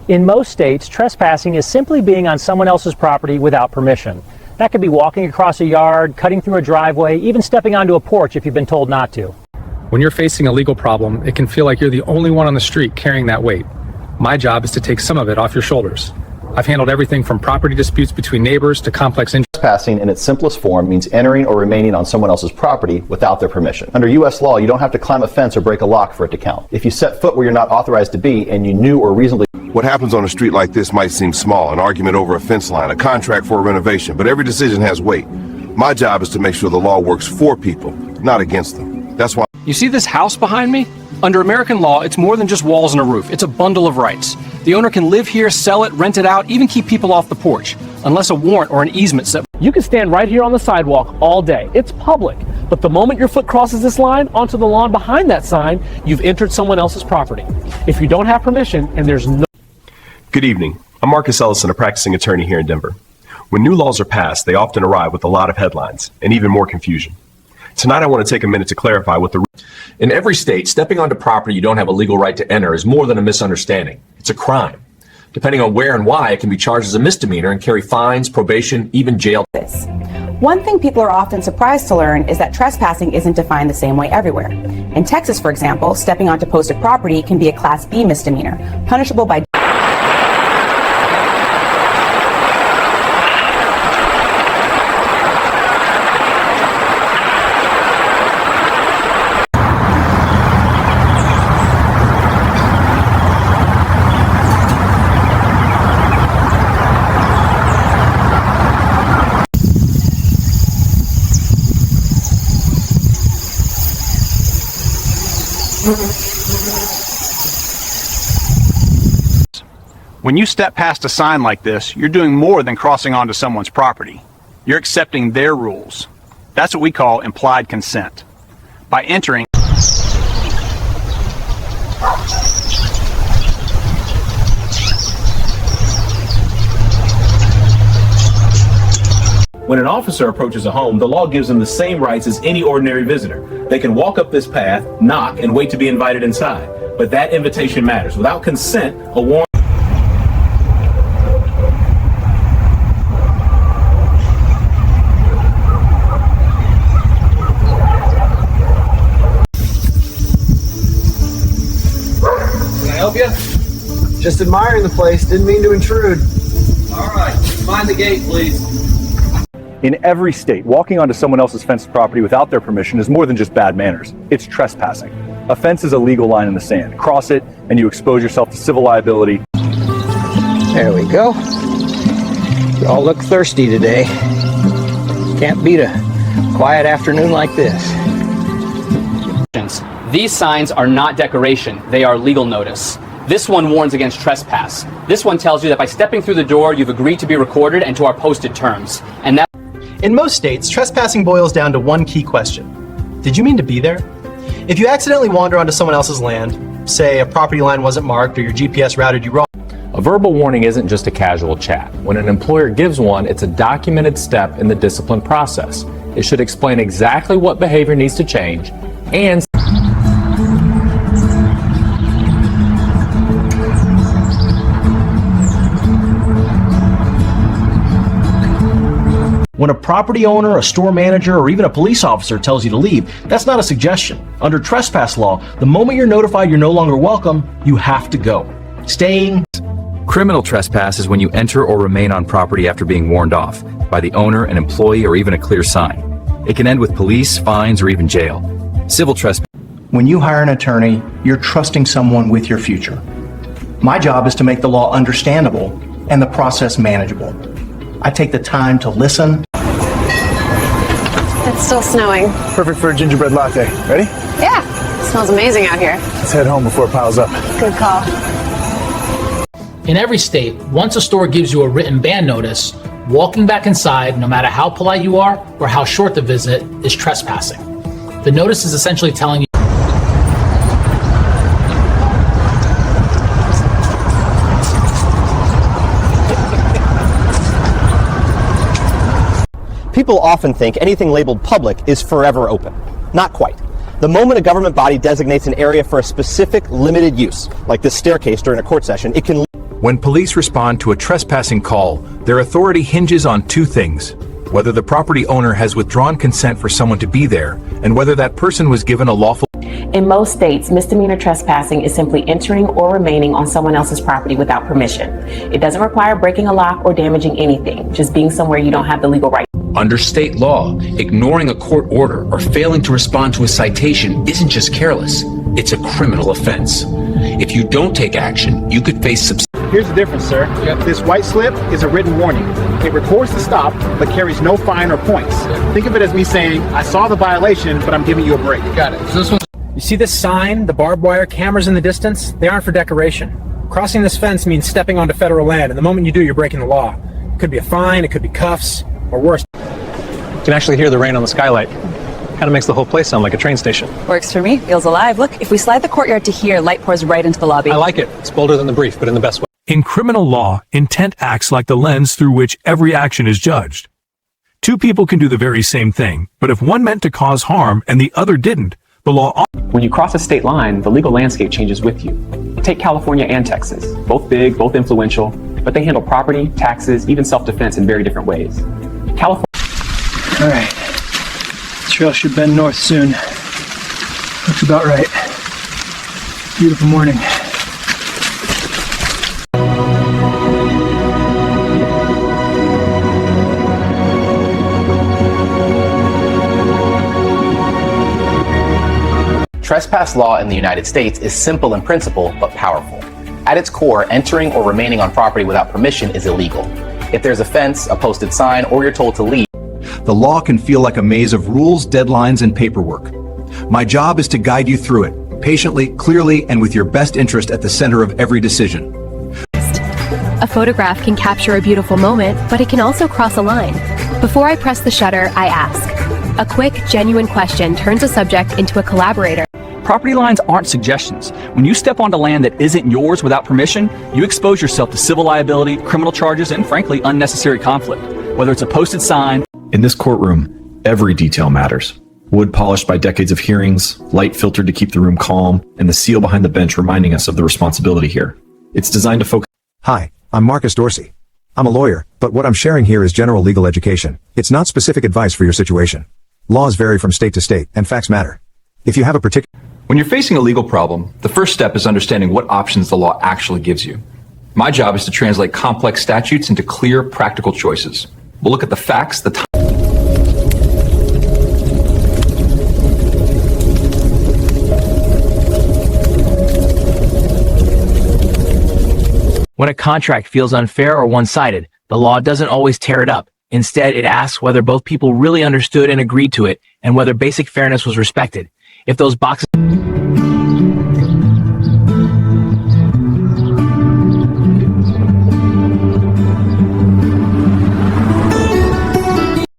In most states, trespassing is simply being on someone else's property without permission. That could be walking across a yard, cutting through a driveway, even stepping onto a porch if you've been told not to. When you're facing a legal problem, it can feel like you're the only one on the street carrying that weight. My job is to take some of it off your shoulders. I've handled everything from property disputes between neighbors to complex Trespassing in its simplest form means entering or remaining on someone else's property without their permission. Under U.S. law, you don't have to climb a fence or break a lock for it to count. If you set foot where you're not authorized to be and you knew or reasonably... What happens on a street like this might seem small, an argument over a fence line, a contract for a renovation, but every decision has weight. My job is to make sure the law works for people, not against them. That's why... You see this house behind me? Under American law, it's more than just walls and a roof. It's a bundle of rights. The owner can live here, sell it, rent it out, even keep people off the porch, unless a warrant or an easement set. You can stand right here on the sidewalk all day. It's public. But the moment your foot crosses this line onto the lawn behind that sign, you've entered someone else's property. If you don't have permission and there's no... Good evening. I'm Marcus Ellison, a practicing attorney here in Denver. When new laws are passed, they often arrive with a lot of headlines and even more confusion. Tonight, I want to take a minute to clarify what the... In every state, stepping onto property you don't have a legal right to enter is more than a misunderstanding. It's a crime. Depending on where and why, it can be charged as a misdemeanor and carry fines, probation, even jail. One thing people are often surprised to learn is that trespassing isn't defined the same way everywhere. In Texas, for example, stepping onto posted property can be a Class B misdemeanor, punishable by... When you step past a sign like this, you're doing more than crossing onto someone's property. You're accepting their rules. That's what we call implied consent. By entering... When an officer approaches a home, the law gives them the same rights as any ordinary visitor. They can walk up this path, knock, and wait to be invited inside. But that invitation matters. Without consent, a warrant... Can I help you? Just admiring the place. Didn't mean to intrude. All right. Mind the gate, please. In every state, walking onto someone else's fenced property without their permission is more than just bad manners. It's trespassing. A fence is a legal line in the sand. Cross it, and you expose yourself to civil liability. There we go. You all look thirsty today. Can't beat a quiet afternoon like this. These signs are not decoration. They are legal notice. This one warns against trespass. This one tells you that by stepping through the door, you've agreed to be recorded and to our posted terms. And that... In most states, trespassing boils down to one key question. Did you mean to be there? If you accidentally wander onto someone else's land, say a property line wasn't marked or your GPS routed you wrong. A verbal warning isn't just a casual chat. When an employer gives one, it's a documented step in the discipline process. It should explain exactly what behavior needs to change and... When a property owner, a store manager, or even a police officer tells you to leave, that's not a suggestion. Under trespass law, the moment you're notified you're no longer welcome, you have to go. Staying. Criminal trespass is when you enter or remain on property after being warned off by the owner, an employee, or even a clear sign. It can end with police, fines, or even jail. Civil trespass. When you hire an attorney, you're trusting someone with your future. My job is to make the law understandable and the process manageable. I take the time to listen. It's still snowing. Perfect for a gingerbread latte. Ready? Yeah, it smells amazing out here. Let's head home before it piles up. Good call. In every state, once a store gives you a written ban notice, walking back inside, no matter how polite you are or how short the visit, is trespassing. The notice is essentially telling you People often think anything labeled public is forever open. Not quite. The moment a government body designates an area for a specific limited use, like this staircase during a court session, it can... When police respond to a trespassing call, their authority hinges on two things: whether the property owner has withdrawn consent for someone to be there, and whether that person was given a lawful. In most states, misdemeanor trespassing is simply entering or remaining on someone else's property without permission. It doesn't require breaking a lock or damaging anything, just being somewhere you don't have the legal right. Under state law, ignoring a court order or failing to respond to a citation isn't just careless, it's a criminal offense. If you don't take action, you could face Here's the difference, sir. This white slip is a written warning. It records the stop, but carries no fine or points. Think of it as me saying, I saw the violation, but I'm giving you a break. Got it. So this one. You see this sign, the barbed wire cameras in the distance? They aren't for decoration. Crossing this fence means stepping onto federal land, and the moment you do, you're breaking the law. It could be a fine, it could be cuffs, or worse. You can actually hear the rain on the skylight. Kind of makes the whole place sound like a train station. Works for me. Feels alive. Look, if we slide the courtyard to here, light pours right into the lobby. I like it. It's bolder than the brief, but in the best way. In criminal law, intent acts like the lens through which every action is judged. Two people can do the very same thing, but if one meant to cause harm and the other didn't, the law... When you cross a state line, the legal landscape changes with you. Take California and Texas. Both big, both influential, but they handle property, taxes, even self-defense in very different ways. California... All right. Trail should bend north soon. Looks about right. Beautiful morning. Trespass law in the United States is simple in principle, but powerful. At its core, entering or remaining on property without permission is illegal. If there's a fence, a posted sign, or you're told to leave, the law can feel like a maze of rules, deadlines, and paperwork. My job is to guide you through it, patiently, clearly, and with your best interest at the center of every decision. A photograph can capture a beautiful moment, but it can also cross a line. Before I press the shutter, I ask. A quick, genuine question turns a subject into a collaborator. Property lines aren't suggestions. When you step onto land that isn't yours without permission, you expose yourself to civil liability, criminal charges, and frankly, unnecessary conflict. Whether it's a posted sign... In this courtroom, every detail matters. Wood polished by decades of hearings, light filtered to keep the room calm, and the seal behind the bench reminding us of the responsibility here. It's designed to focus... Hi, I'm Marcus Dorsey. I'm a lawyer, but what I'm sharing here is general legal education. It's not specific advice for your situation. Laws vary from state to state, and facts matter. If you have a particular... When you're facing a legal problem, the first step is understanding what options the law actually gives you. My job is to translate complex statutes into clear, practical choices. We'll look at the facts, the time... When a contract feels unfair or one-sided, the law doesn't always tear it up. Instead, it asks whether both people really understood and agreed to it, and whether basic fairness was respected. If those boxes...